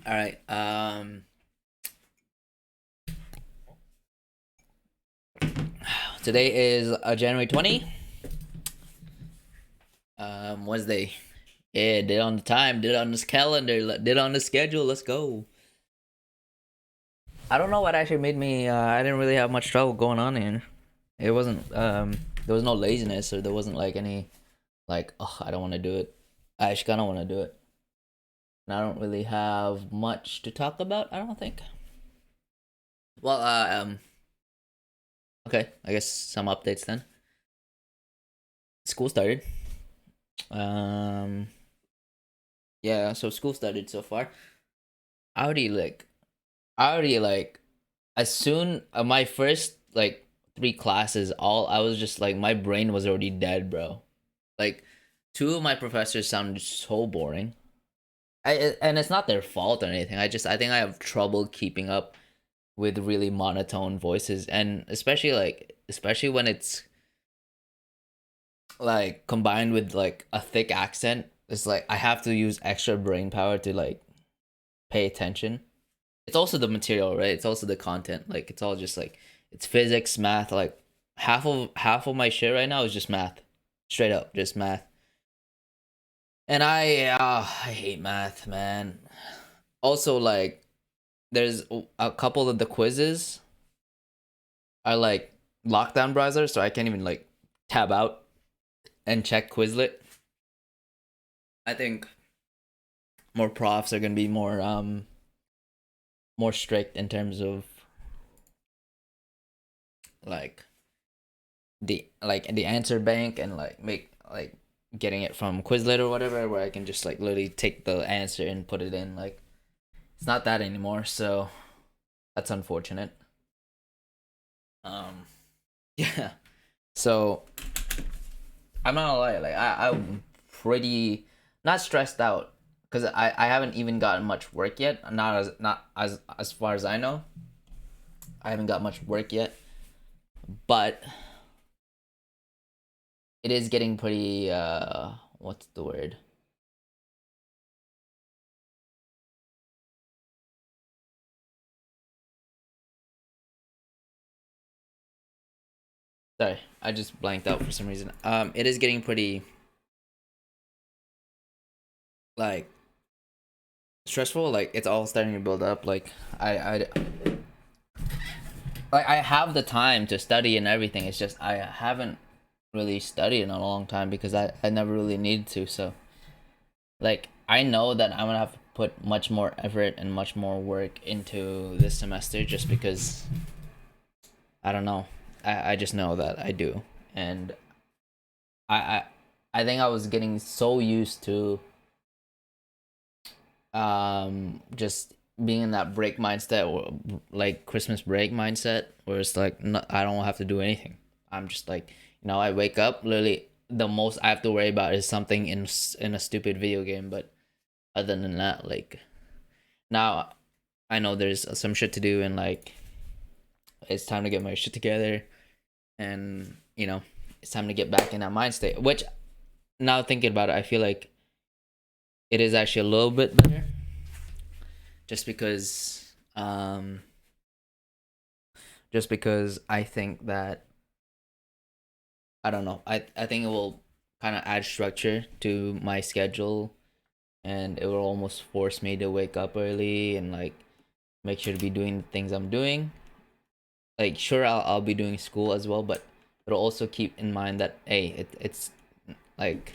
All right. Today is January 20. Wednesday. Yeah, did it on the time, did it on this calendar, did it on the schedule. Let's go. I don't know what actually made me. I didn't really have much trouble going on here. It wasn't. There was no laziness, or there wasn't like any like. Oh, I don't want to do it. I actually kind of want to do it. And I don't really have much to talk about. I don't think. Well, okay. I guess some updates then. School started. Um, yeah. So school started so far. I already like I already like as soon my first like three classes, all I was just like my brain was already dead, bro. Like two of my professors sounded so boring. And it's not their fault or anything. I think I have trouble keeping up with really monotone voices, and especially when it's like combined with like a thick accent. It's like I have to use extra brain power to like pay attention. It's also the material, right? It's also the content. Like it's all just like it's physics, math. Like half of my shit right now is just math, straight up, just math. And I hate math, man. Also, like there's a couple of the quizzes are like lockdown browsers, so I can't even like tab out and check Quizlet. I think more profs are gonna be more strict in terms of like the answer bank and like make like getting it from Quizlet or whatever, where I can just like literally take the answer and put it in. Like it's not that anymore, so that's unfortunate. Um, yeah. So I'm not gonna lie, like I'm pretty not stressed out because I haven't even gotten much work yet. Not as far as I know, I haven't got much work yet, but it is getting pretty what's the word? Sorry, I just blanked out for some reason. It is getting pretty like stressful. Like it's all starting to build up. I have the time to study and everything. It's just I haven't really studied in a long time because I never really needed to. So like I know that I'm gonna have to put much more effort and much more work into this semester just because I don't know. I just know that I do. And I I I think I was getting so used to just being in that break mindset or like Christmas break mindset where it's like no, I don't have to do anything. I'm just like I wake up literally the most I have to worry about is something in a stupid video game, but other than that, like now I know there's some shit to do and like it's time to get my shit together and it's time to get back in that mind state, which now thinking about it I feel like it is actually a little bit better just because I think that I don't know. I think it will kind of add structure to my schedule, and it will almost force me to wake up early and like make sure to be doing the things I'm doing. Like sure I'll be doing school as well, but it'll also keep in mind that hey, it's like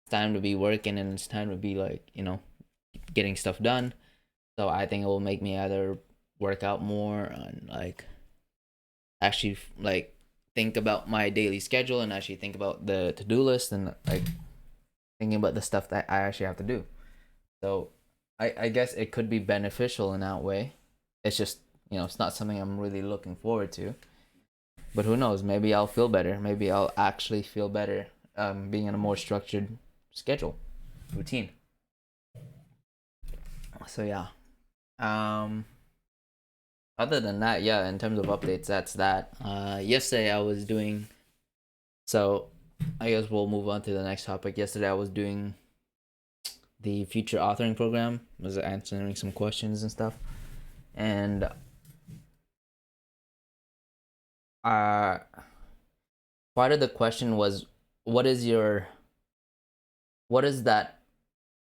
it's time to be working and it's time to be like, getting stuff done. So I think it will make me either work out more and like actually like think about my daily schedule and actually think about the to-do list and like thinking about the stuff that I actually have to do. So I guess it could be beneficial in that way. It's just, it's not something I'm really looking forward to. But who knows? Maybe I'll feel better. Maybe I'll actually feel better being in a more structured schedule, routine. So yeah. Um Other than that, yeah, in terms of updates, that's that. Yesterday I was doing so I guess we'll move on to the next topic. Yesterday I was doing the future authoring program, was answering some questions and stuff, and uh, part of the question was, what is your, what is that,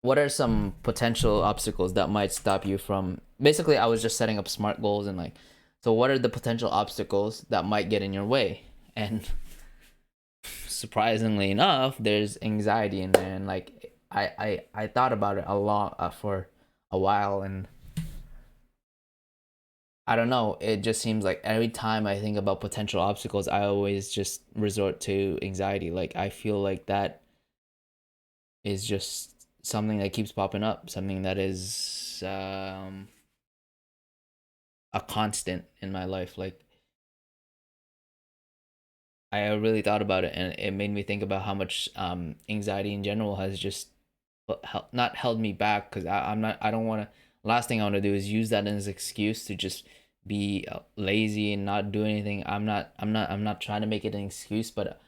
what are some potential obstacles that might stop you from, basically I was just setting up smart goals and like, so what are the potential obstacles that might get in your way? And surprisingly enough, there's anxiety in there, and like I thought about it a lot for a while, and I don't know, it just seems like every time I think about potential obstacles, I always just resort to anxiety. Like I feel like that is just something that keeps popping up, something that is a constant in my life. Like I really thought about it, and it made me think about how much anxiety in general has just not held me back, because I'm not, I don't want to, last thing I want to do is use that as an excuse to just be lazy and not do anything. I'm not trying to make it an excuse, but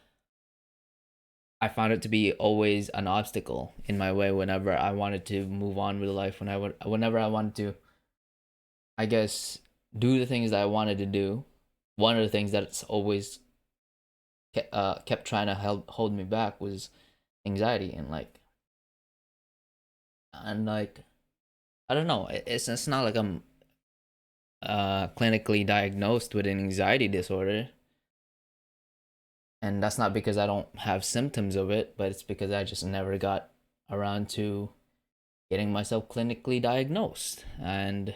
I found it to be always an obstacle in my way whenever I wanted to move on with life, whenever I wanted to, I guess, do the things that I wanted to do. One of the things that's always kept trying to hold me back was anxiety, and like I don't know. It's not like I'm clinically diagnosed with an anxiety disorder, and that's not because I don't have symptoms of it, but it's because I just never got around to getting myself clinically diagnosed, and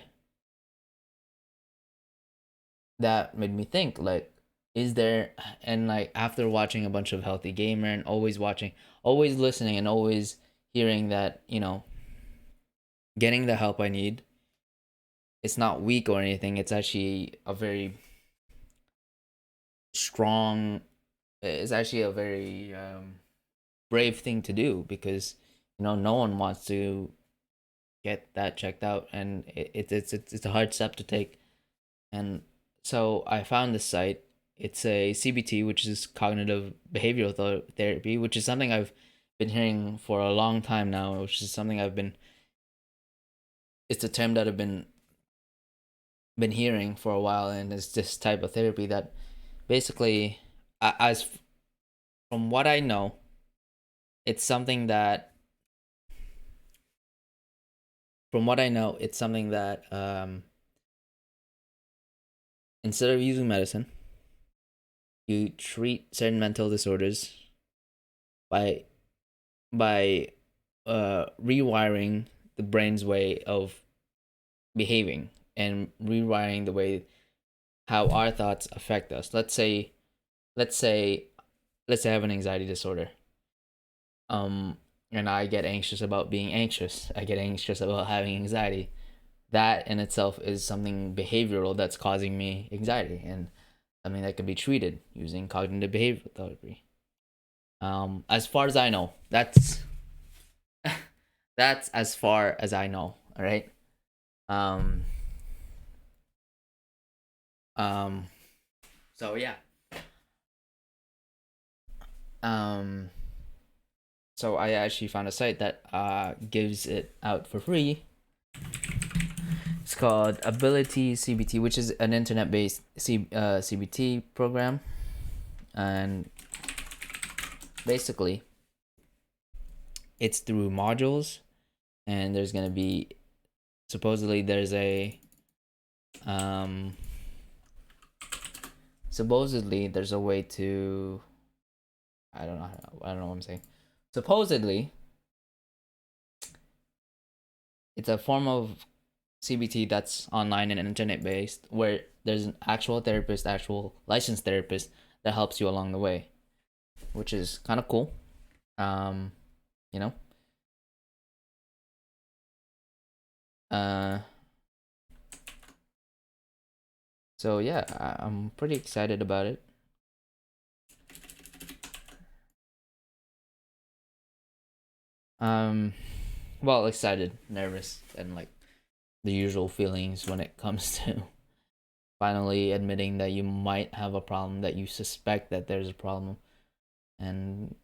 that made me think, like, is there, and like after watching a bunch of Healthy Gamer and always listening and always hearing that, getting the help I need, it's not weak or anything, it's actually a very strong, it's actually a very brave thing to do, because no one wants to get that checked out, and it's a hard step to take. And so I found this site. It's a CBT, which is cognitive behavioral therapy, which is something I've been hearing for a long time now, which is something it's a term that I've been hearing for a while, and it's this type of therapy that basically, as from what I know, it's something that it's something that instead of using medicine, you treat certain mental disorders by rewiring the brain's way of behaving, and rewiring the way how our thoughts affect us. Let's say I have an anxiety disorder. And I get anxious about being anxious. I get anxious about having anxiety. That in itself is something behavioral that's causing me anxiety, and something that can be treated using cognitive behavioral therapy. As far as I know, that's as far as I know. All right. Um. Um. So yeah. Um. So I actually found a site that gives it out for free. It's called Ability CBT, which is an internet-based CBT program, and basically, it's through modules, and there's gonna be, supposedly there's a um supposedly there's a way to, I don't know what I'm saying. Supposedly, it's a form of CBT that's online and internet based, where there's an actual therapist, actual licensed therapist that helps you along the way, which is kind of cool. Um, you know, uh, so yeah, I'm pretty excited about it. Um, well, excited, nervous, and like the usual feelings when it comes to finally admitting that you might have a problem, that you suspect that there's a problem, and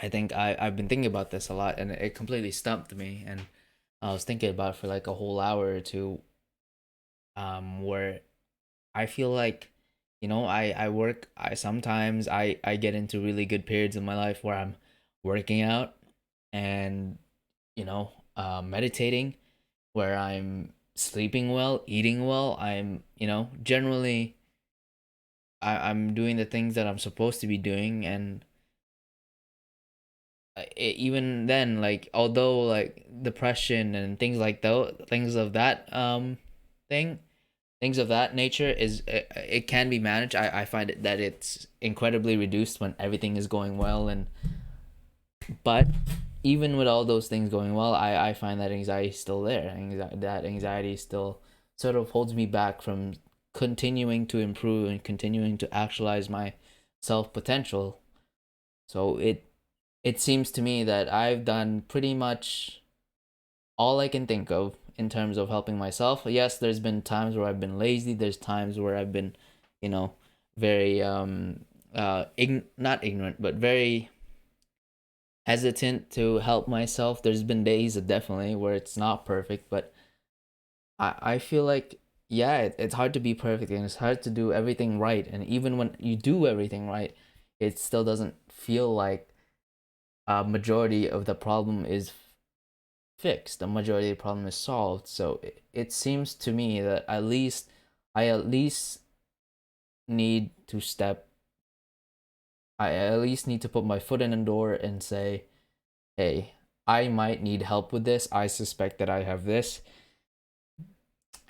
I think I've been thinking about this a lot, and it completely stumped me. And I was thinking about it for like a whole hour or two. Where I feel like, I work. I sometimes I get into really good periods of my life where I'm working out and meditating, where I'm sleeping well, eating well. I'm generally I'm doing the things that I'm supposed to be doing, and even then, like, although like depression and things like things of that thing things of that nature is it can be managed. I find it that it's incredibly reduced when everything is going well. And but even with all those things going well, I find that anxiety is still there. That anxiety still sort of holds me back from continuing to improve and continuing to actualize my self potential. So it seems to me that I've done pretty much all I can think of in terms of helping myself. Yes, there's been times where I've been lazy. There's times where I've been, you know, very not ignorant, but very hesitant to help myself. There's been days definitely where it's not perfect, but I feel like, yeah, it's hard to be perfect, and it's hard to do everything right. And even when you do everything right, it still doesn't feel like a majority of the problem is fixed. The majority of the problem is solved. So it seems to me that I at least need to step. I at least need to put my foot in the door and say, "Hey, I might need help with this. I suspect that I have this."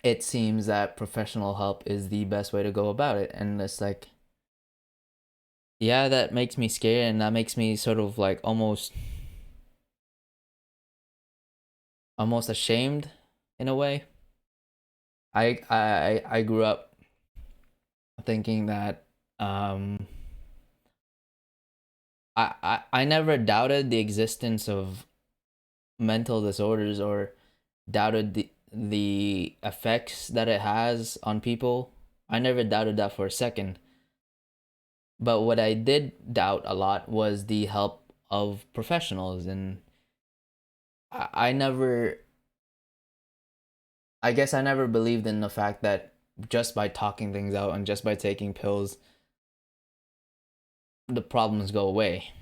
It seems that professional help is the best way to go about it, and it's like, yeah, that makes me scared, and that makes me sort of like almost ashamed in a way. I grew up thinking that um I never doubted the existence of mental disorders, or doubted the effects that it has on people. I never doubted that for a second. But what I did doubt a lot was the help of professionals. And I never, I guess I never believed in the fact that just by talking things out and just by taking pills, the problems go away.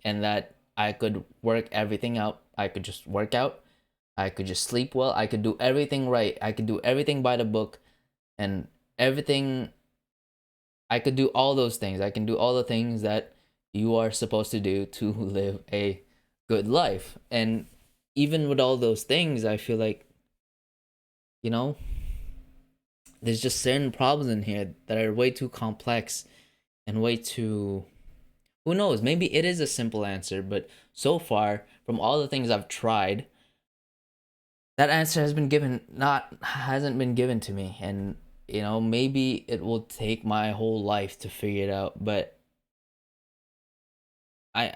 And that I could work everything out. I could just work out. I could just sleep well. I could do everything right. I could do everything by the book, and everything. I could do all those things. I can do all the things that you are supposed to do to live a good life. And even with all those things, I feel like, you know, there's just certain problems in here that are way too complex and way too. Who knows? Maybe it is a simple answer, but so far, from all the things I've tried, that answer hasn't been given to me. And maybe it will take my whole life to figure it out. But I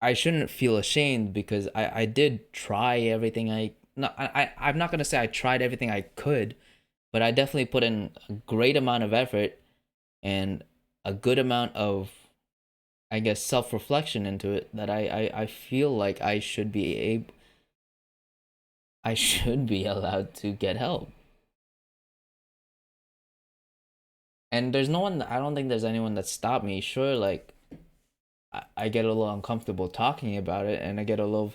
I shouldn't feel ashamed, because I did try everything. I'm not gonna say I tried everything I could, but I definitely put in a great amount of effort and a good amount of, I guess, self reflection into it, that I feel like I should be allowed to get help. And there's no one. I don't think there's anyone that stopped me. Sure, like, I get a little uncomfortable talking about it, and I get a little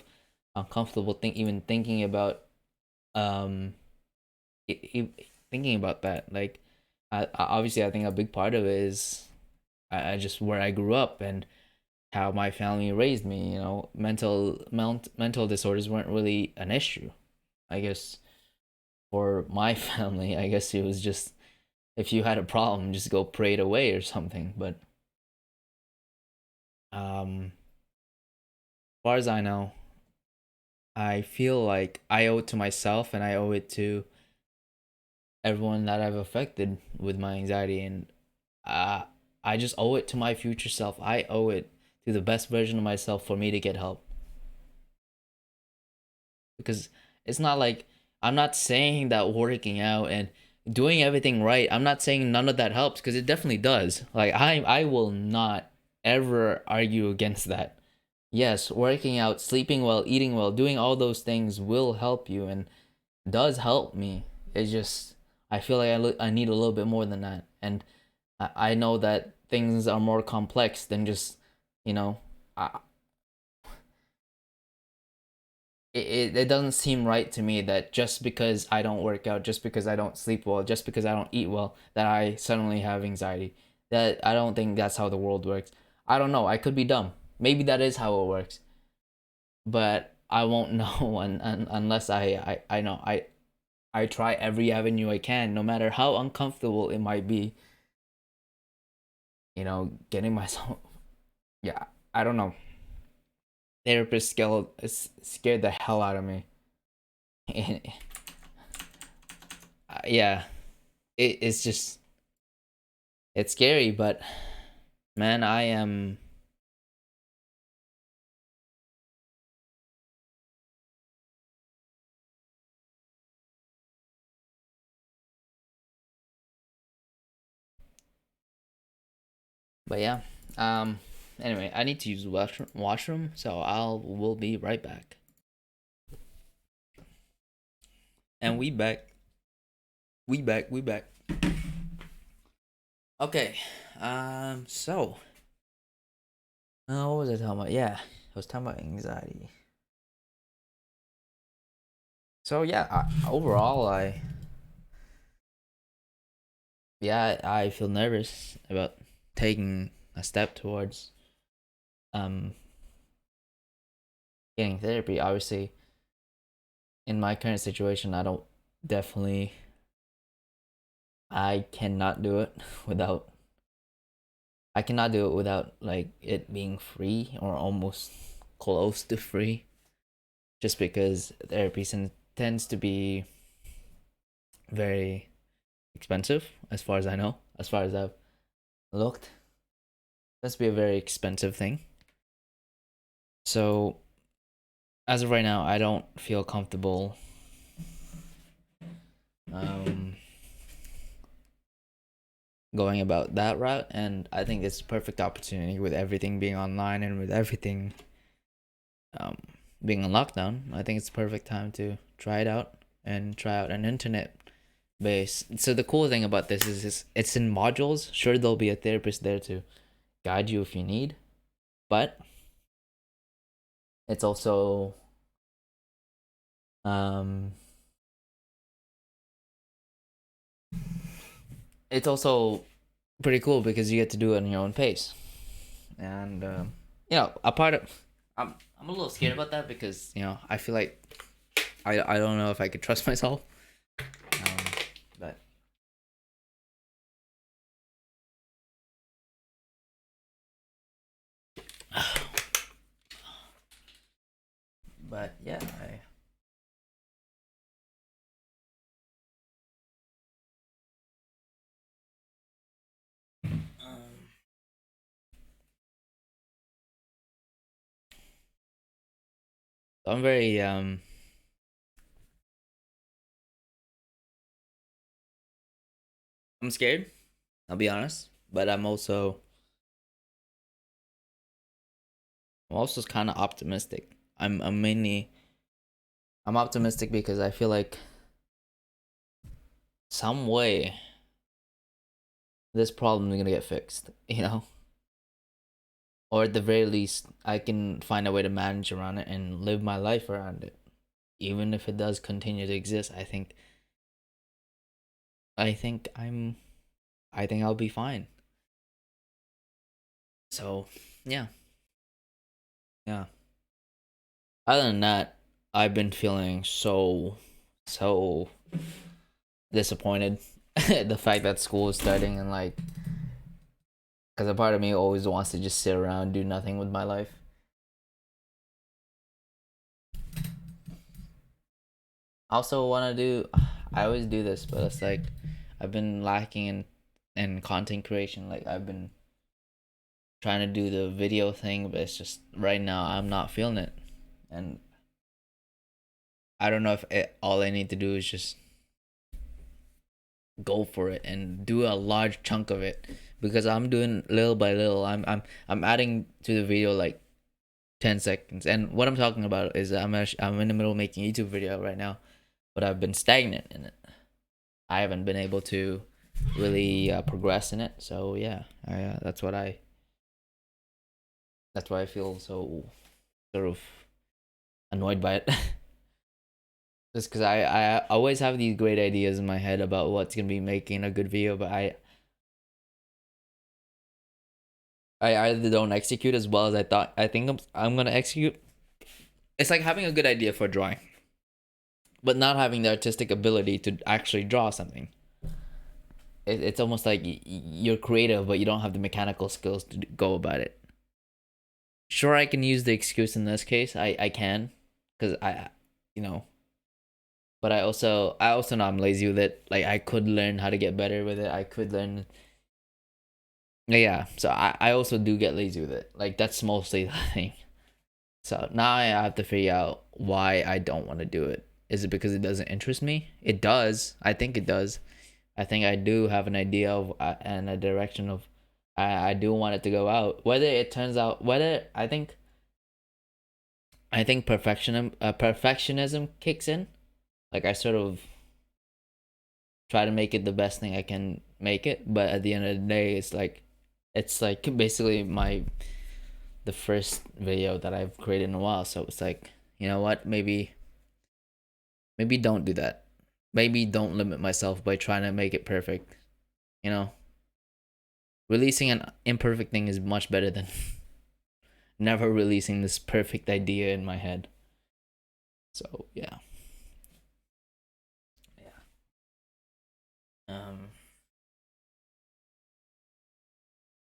uncomfortable even thinking about um thinking about that. Like, obviously, I think a big part of it is I just where I grew up and how my family raised me. Mental disorders weren't really an issue. I guess for my family, I guess it was just, if you had a problem, just go pray it away or something. But as far as I know, I feel like I owe it to myself, and I owe it to everyone that I've affected with my anxiety. And uh, I just owe it to my future self. I owe it to the best version of myself for me to get help. Because it's not like, I'm not saying that working out and doing everything right, I'm not saying none of that helps, because it definitely does. Like, I will not ever argue against that. yes, working out, sleeping well, eating well, doing all those things will help you and does help me. It's just I feel like I need a little bit more than that, and I know that things are more complex than just, you know, I, it doesn't seem right to me that just because I don't work out, just because I don't sleep well, just because I don't eat well, that I suddenly have anxiety. That I don't think that's how the world works. I don't know. I could be dumb. Maybe that is how it works, but I won't know unless I know I try every avenue I can, no matter how uncomfortable it might be. Getting myself. Yeah, I don't know. Therapist scared the hell out of me. Yeah, it's just it's scary, but man, I am. But yeah, um. Anyway, I need to use the washroom, so we'll be right back. And we back. We back. We back. Okay. So, what was I talking about? Yeah, I was talking about anxiety. So yeah, overall, I feel nervous about taking a step towards um getting therapy. Obviously, in my current situation, definitely I cannot do it without I cannot do it without like it being free or almost close to free, just because therapy tends to be very expensive, as far as I know, as far as I've looked. That's be a very expensive thing. So as of right now, I don't feel comfortable um, going about that route, and I think it's a perfect opportunity with everything being online and with everything um, being on lockdown. I think it's the perfect time to try it out and try out an internet base. So the cool thing about this is it's in modules. Sure, there'll be a therapist there to guide you if you need, but it's also um, it's also pretty cool because you get to do it on your own pace. And a part of I'm a little scared about that because I feel like I don't know if I could trust myself. Um, but yeah, I'm very I'm scared. I'll be honest, but I'm also kind of optimistic. I'm optimistic because I feel like some way this problem is gonna get fixed. Or at the very least, I can find a way to manage around it and live my life around it. Even if it does continue to exist, I think I think I'll be fine. So, yeah. Yeah. Other than that, I've been feeling so disappointed the fact that school is starting, and like cuz a part of me always wants to just sit around and do nothing with my life. I also want to do I always do this, but it's like I've been lacking in content creation. Like I've been trying to do the video thing, but it's just right now I'm not feeling it. And I don't know if all I need to do is just go for it and do a large chunk of it, because I'm doing little by little. I'm adding to the video like 10 seconds. And what I'm talking about is I'm in the middle of making a YouTube video right now, but I've been stagnant in it. I haven't been able to really progress in it. So yeah, that's why I feel so sort of annoyed by it. Just because I always have these great ideas in my head about what's gonna be making a good video, but I either don't execute as well as I thought. I think I'm gonna execute. It's like having a good idea for drawing, but not having the artistic ability to actually draw something. It's almost like you're creative, but you don't have the mechanical skills to go about it. Sure, I can use the excuse in this case. I can, because you know, but I also know I'm lazy with it. Like I could learn how to get better with it. I could learn. Yeah, so I also do get lazy with it. Like that's mostly the thing. So now I have to figure out why I don't want to do it. Is it because it doesn't interest me? It does. I think it does. I think I do have an idea of and a direction of I do want it to go out. Whether it turns out whether I think perfectionism kicks in. Like I sort of try to make it the best thing I can make it, but at the end of the day it's like basically the first video that I've created in a while, so it's like, you know what, maybe don't do that. Maybe don't limit myself by trying to make it perfect. You know, releasing an imperfect thing is much better than never releasing this perfect idea in my head. So yeah. Yeah. Um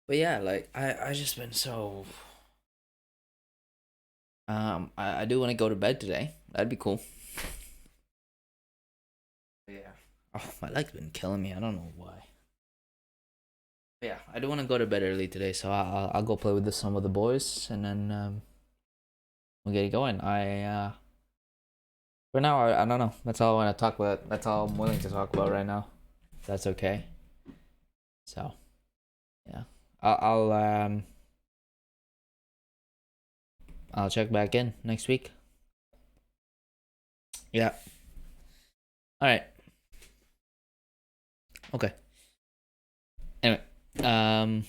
but yeah, like I just been so I do want to go to bed today. That'd be cool. Yeah. Oh, my leg's been killing me. I don't know why. But yeah, I do want to go to bed early today, so I'll go play with some of the boys, and then we'll get it going. For now, I don't know. That's all I want to talk about. That's all I'm willing to talk about right now. That's okay. So yeah, I'll I'll check back in next week. Yeah. All right. Okay. Anyway, see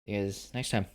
you guys next time.